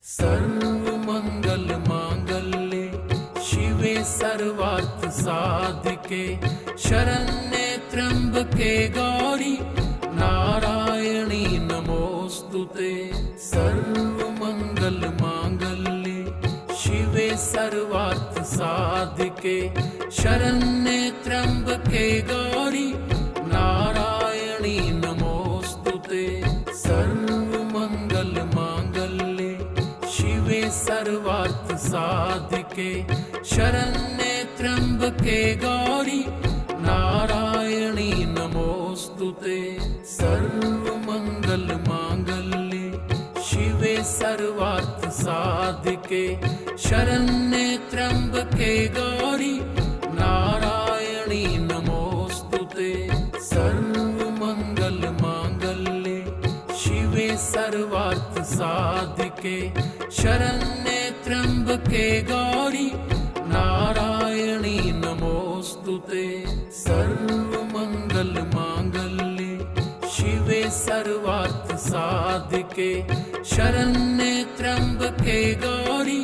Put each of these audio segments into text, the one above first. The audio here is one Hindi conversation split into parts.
सर्वमंगल मांगल्ये शिवे सर्वार्थ साधिके शरण्ये त्र्यंबके गौरी नारायणी नमोस्तुते। सर्वमंगल मांगल्ये शिवे सर्वार्थ साधिके शरण्ये त्र्यंबके गौरी नारायणी नमोस्तुते। सर्वमंगल मांगल्ये शिवे सर्वार्थ साधिके शरण्ये त्र्यंबके गौरी नारायणी नमोस्तुते। सर्वमंगल मांगल्ये शिवे सर्वार्थ साधिके शरण्ये त्र्यंबके गौरी नारायणी नमोस्तुते। सर्वमंगल मांगल्ये शिवे सर्वार्थ साधिके शरण्ये त्र्यंबके गौरी नारायणी नमोस्तुते। सर्वमंगल मांगल्ये शिवे सर्वार्थ साधिके शरण्ये त्र्यंबके गौरी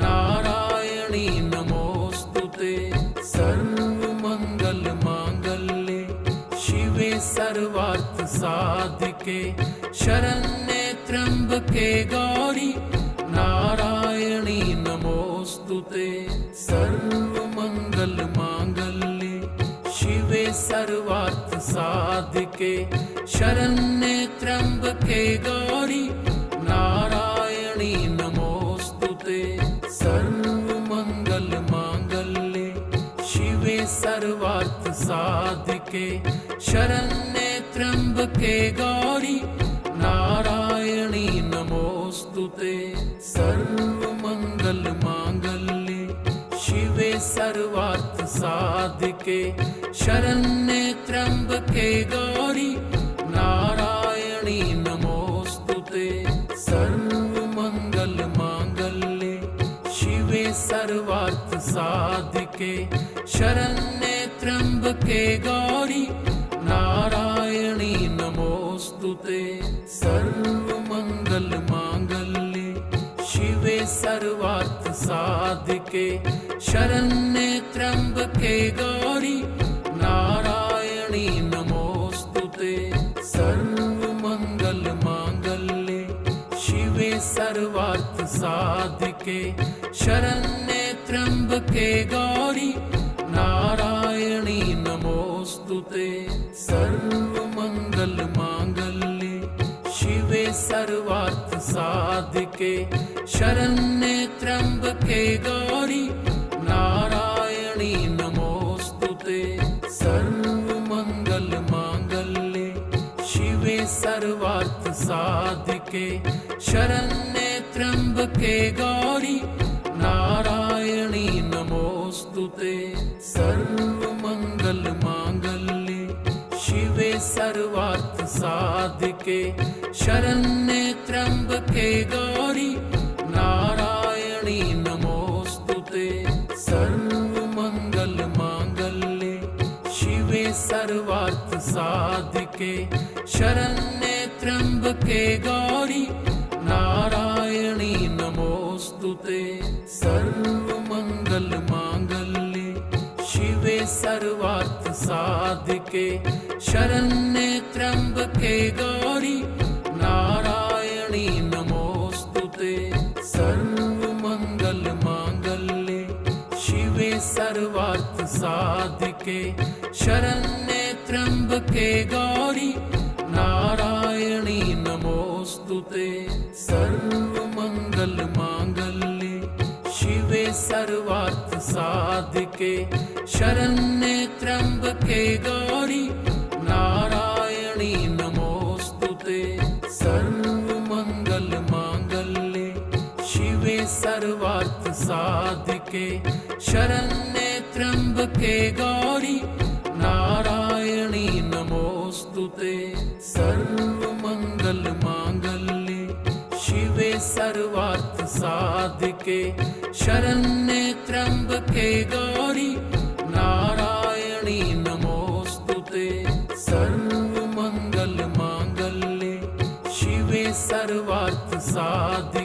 नारायणी नमोस्तुते। सर्वमंगल मांगल्ये शिवे सर्वार्थ साधिके शरण्ये त्र्यंबके गौरी नारायणी नमोस्तुते। सर्वमंगल मांगल्ये शिवे सर्वार्थ साधिके शरण्ये त्र्यंबके गौरी नारायणी नमोस्तुते। सर्वमंगल मांगल्ये शिवे सर्वार्थ साधिके शरण्ये त्र्यंबके गौरी नारायणी नमोस्तुते। सर्वमंगल मांगल्ये शिवे सर्वार्थ साधिके शरण्ये त्र्यंबके गौरी नारायणी नमोस्तुते। सर्वमंगल मांगल्ये शिवे सर्वार्थ साधिके शरण्ये त्र्यंबके गौरी नारायणी नमोस्तुते। सर्वमंगल मांगल्ये शिवे सर्वार्थ साधिके शरण्ये त्र्यंबके गौरी नारायणी नमोस्तुते। सर्वमंगल मांगल्ये शिवे सर्वार्थ साधिके शरण्ये त्र्यंबके गौरी नारायणी नमोस्तुते। सर्वमंगल मांगल्ये शिवे सर्वार्थ साधिके शरण्ये त्र्यंबके गौरी नारायणी नमोस्तुते। सर्वमंगल मांगल्ये शिवे सर्वार्थ साधिके शरण्ये त्र्यंबके गौरी नारायणी नमोस्तुते। सर्वमंगल मांगल्ये शिवे सर्वार्थ साधिके शरण्ये त्र्यंबके गौरी नारायणी नमोस्तुते। सर्वमंगल मांगल्ये शिवे सर्वार्थ साधिके शरण्ये त्र्यंबके गौरी नारायणी नमोस्तुते। सर्वमंगल मांगल्ये शिवे सर्वार्थ साधिके शरण्ये त्र्यंबके गौरी नारायणी नमोस्तुते। सर्वमंगल मांगल्ये शिवे सर्वार्थ साधिके शरण्ये त्र्यंबके गौरी नारायणी नमोस्तुते। सर्वमंगल मांगल्ये शिवे सर्वार्थ साधिके शरण्ये त्र्यंबके गौरी नारायणी नमोस्तुते। सर्वमंगल मांगल्ये शिवे सर्वार्थ साधिके शरण्ये त्र्यंबके गौरी नारायणी नमोस्तुते। सर्वमंगल मांगल्ये शिवे सर्वार्थ साधिके शरण्ये त्र्यंबके गौरी नारायणी नमोस्तुते। सर्वमंगल मांगल्ये शिवे सर्वार्थ साधिके